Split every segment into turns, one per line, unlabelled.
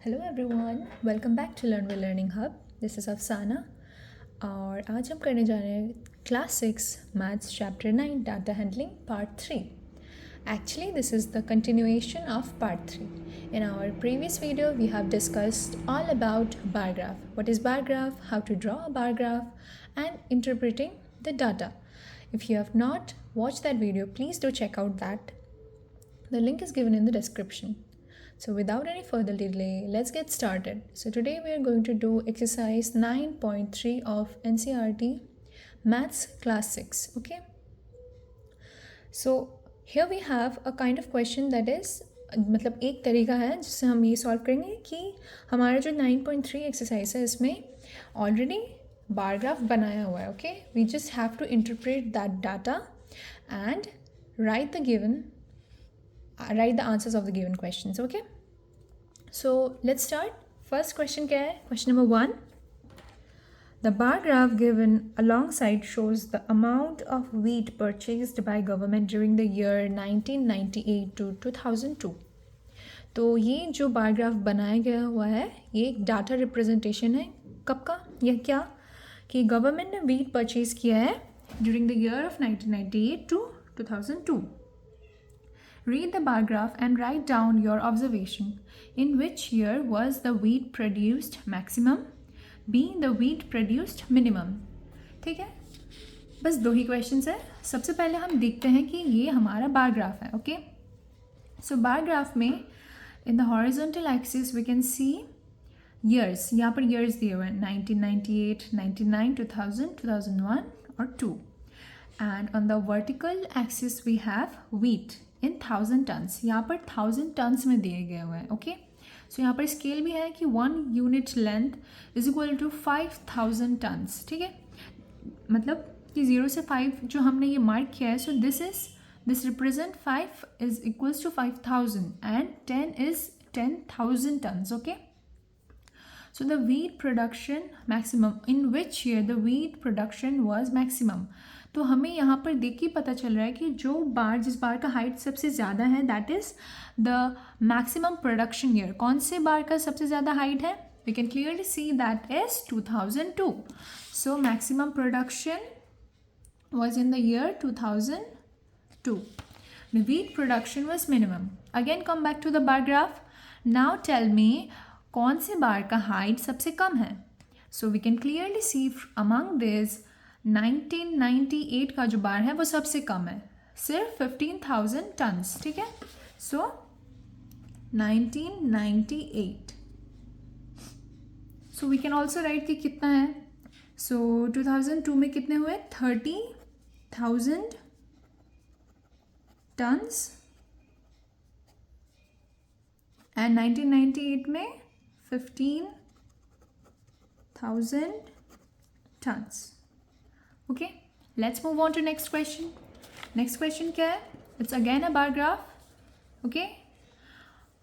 Hello everyone, welcome back to learn with learning hub. This is Afsana और आज हम करने जा रहे हैं class 6 maths chapter 9 data handling part 3। Actually, this is the continuation of part 3. In our previous video, we have discussed all about bar graph. What is bar graph, how to draw a bar graph, and interpreting the data. If you have not watched that video, please do check out that. The link is given in the description. So without any further delay, let's get started. So today we are going to do exercise 9.3 of NCERT Maths Class 6. Okay. So here we have a kind of question that is मतलब एक तरीका है जिससे हम ये solve करेंगे कि हमारा जो 9.3 एक्सरसाइज है इसमें ऑलरेडी बार ग्राफ बनाया हुआ है. Okay, we just have to interpret that data and write the answers of the given questions. Okay, so let's start. First question क्या है? Question number 1. The bar graph given alongside shows the amount of wheat purchased by government during the year 1998 to 2002. तो ये जो bar graph बनाया गया हुआ है ये एक डाटा रिप्रेजेंटेशन है. कब का? यह क्या कि गवर्नमेंट ने वीट परचेज किया है during the year of 1998 to 2002. Read the bar graph and write down your observation. In which year was the wheat produced maximum? B. The wheat produced minimum. ठीक है, बस दो ही क्वेश्चंस है. सबसे पहले हम देखते हैं कि ये हमारा बार ग्राफ है. ओके, सो बार ग्राफ में in the horizontal axis we can see years. यहाँ पर ईयर्स दिए हुए हैं 1998, 99, 2000, 2001 और 2. And on the vertical axis we have wheat in 1000 tons. यहाँ पर 1000 टन्स में दिए गए हुए हैं. ओके, सो यहाँ पर स्केल भी है कि 1 unit length is equal to 5000 tons. ठीक है, मतलब कि 0 से 5 जो हमने ये मार्क किया है, so this represent 5 is equals to 5000 and 10 is 10,000 tons. Okay, so the wheat production maximum, in which year the wheat production was maximum. तो हमें यहाँ पर देख के पता चल रहा है कि जो बार जिस बार का हाइट सबसे ज़्यादा है that is the maximum production year. कौन से बार का सबसे ज़्यादा हाइट है? We can clearly see that is 2002. So maximum production was in the year 2002. The wheat production was minimum. Again come back to the bar graph. Now tell me कौन से bar का height सबसे कम है? So we can clearly see among this 1998 का जो बार है वो सबसे कम है, सिर्फ 15,000 टन्स. ठीक है, so 1998. So we can also write कि कितना है. सो 2002 में कितने हुए? 30,000 टन्स एंड 1998 में 15,000 tons. Okay, let's move on to next question. Next question क्या है? It's again a bar graph. Okay,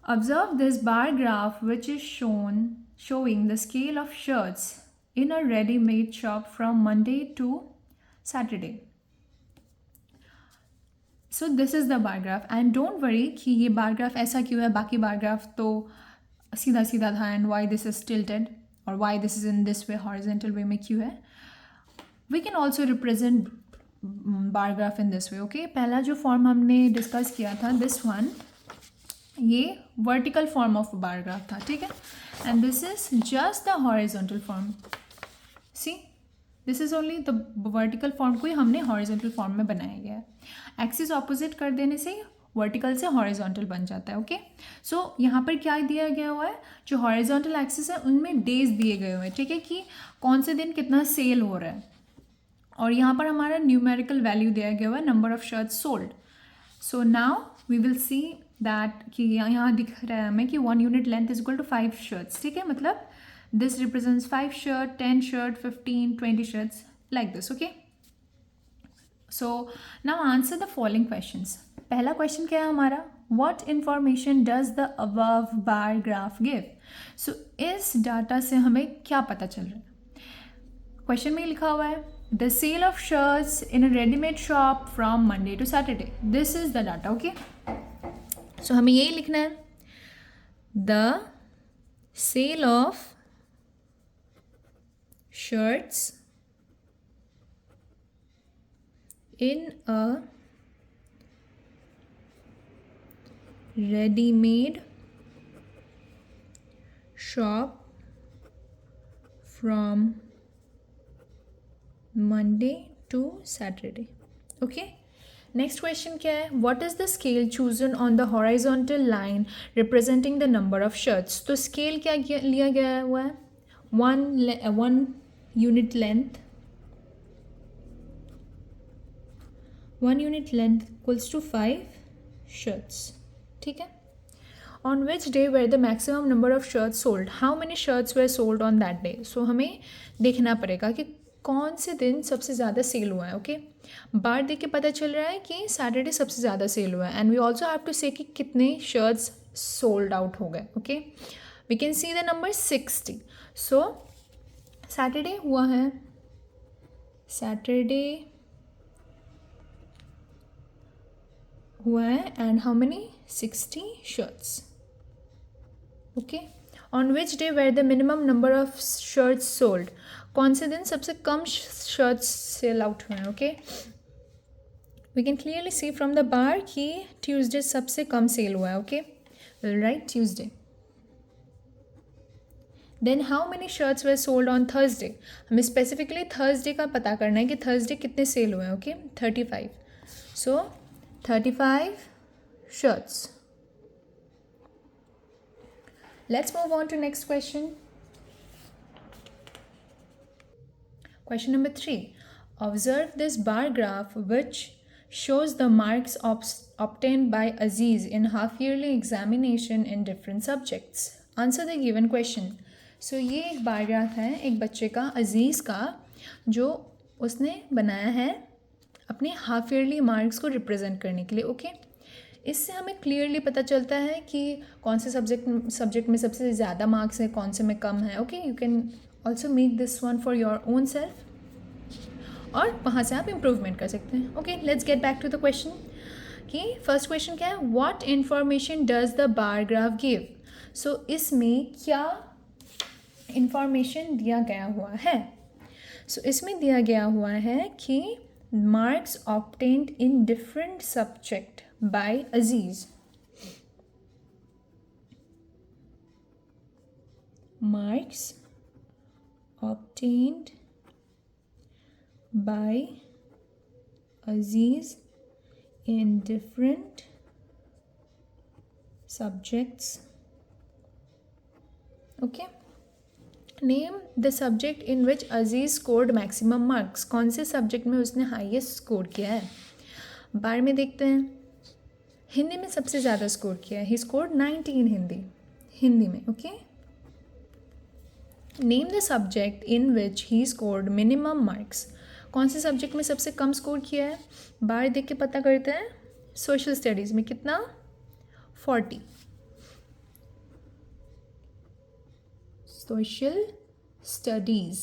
observe this bar graph which is showing the scale of shirts in a ready-made shop from Monday to Saturday. So this is the bar graph and don't worry कि ये bar graph ऐसा क्यों है, बाकी bar graph तो सीधा सीधा था and why this is tilted और why this is in this way horizontal way में क्यों है. We can also represent bar graph in this way. Okay, पहला जो फॉर्म हमने डिस्कस किया था दिस वन, ये vertical form of bar graph था. ठीक है, and this is just the horizontal form. See, this is only the vertical form को ही हमने हॉरिजेंटल फॉर्म में बनाया गया है. एक्सिस ऑपोजिट कर देने से वर्टिकल से हॉरिजॉन्टल बन जाता है. ओके, सो यहाँ पर क्या दिया गया हुआ है, जो हॉरिजॉन्टल एक्सिस है उनमें डेज दिए गए हुए हैं. ठीक है, कि कौन से दिन कितना सेल हो रहा है, और यहाँ पर हमारा न्यूमेरिकल वैल्यू दिया गया हुआ है number of shirts sold. So now we will see that कि यहाँ दिख रहा है हमें कि 1 unit length is equal to 5 shirts. ठीक है, मतलब this represents 5 shirt, 10 shirt, 15, 20 shirts like this. Okay, so now answer the following questions. पहला क्वेश्चन क्या है हमारा? What information does the above bar graph give? So इस डाटा से हमें क्या पता चल रहा है? क्वेश्चन में लिखा हुआ है the sale of shirts in a readymade shop from Monday to Saturday. This is the data. Okay, so हमें यही लिखना है the sale of shirts in a ready-made shop from Monday to Saturday. Okay. Next question क्या है? What is the scale chosen on the horizontal line representing the number of shirts? तो scale क्या लिया गया हुआ है? One unit length. 1 unit length equals to 5 shirts. ठीक है. On which day were the maximum number of shirts sold? How many shirts were sold on that day? So हमें देखना पड़ेगा कि कौन से दिन सबसे ज़्यादा सेल हुआ है. ओके, बार देख के पता चल रहा है कि सैटरडे सबसे ज़्यादा सेल हुआ है. And we also have to say कि कितने शर्ट्स सोल्ड आउट हो गए. Okay, we can see the number 60. So Saturday हुआ है, सैटरडे हुआ है and how many 60 shirts. Okay, on which day were the minimum number of shirts sold? कौन से दिन सबसे कम shirts सेल आउट हुए हैं. Okay, we can clearly see from the bar कि Tuesday सबसे कम सेल हुआ है. Okay, we'll write Tuesday. Then how many shirts were sold on Thursday? हमें specifically Thursday का पता करना है कि Thursday कितने सेल हुए हैं. Okay, 35. So 35 shirts. Let's move on to next question. Question number 3. Observe this bar graph which shows the marks obtained by Aziz in half-yearly examination in different subjects. Answer the given question. So ये एक बार graph है एक बच्चे का, अजीज़ का, जो उसने बनाया है अपने हाफ ईयरली मार्क्स को रिप्रेजेंट करने के लिए. ओके, इससे हमें क्लियरली पता चलता है कि कौन से सब्जेक्ट में सबसे ज़्यादा मार्क्स है, कौन से में कम है. Okay, you can also make this one for your own self और वहाँ से आप इम्प्रूवमेंट कर सकते हैं. Okay, let's get back to the question कि फर्स्ट क्वेश्चन क्या है? What information does the bar graph give? So इसमें क्या इंफॉर्मेशन दिया गया हुआ है? सो इसमें दिया गया हुआ है कि marks obtained in different subject by Aziz. Marks obtained by Aziz in different subjects. Okay. Name the subject in which Aziz scored maximum marks. कौन से सब्जेक्ट में उसने हाईएस्ट स्कोर किया है? बार में देखते हैं. हिंदी में सबसे ज़्यादा स्कोर किया है. ही स्कोर्ड 19 हिंदी में. Okay, name the subject in which he scored minimum marks. कौन से सब्जेक्ट में सबसे कम स्कोर किया है? बार देख के पता करते हैं. सोशल स्टडीज़ में कितना? 40. Social studies.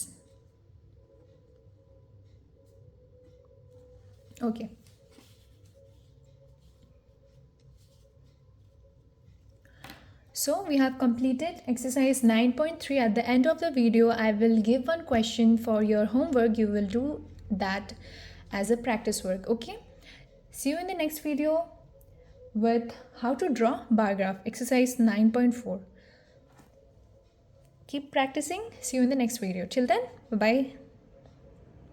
Okay. So we have completed exercise 9.3. At the end of the video, I will give one question for your homework. You will do that as a practice work. Okay. See you in the next video with how to draw bar graph. Exercise 9.4. Keep practicing. See you in the next video. Till then, bye-bye.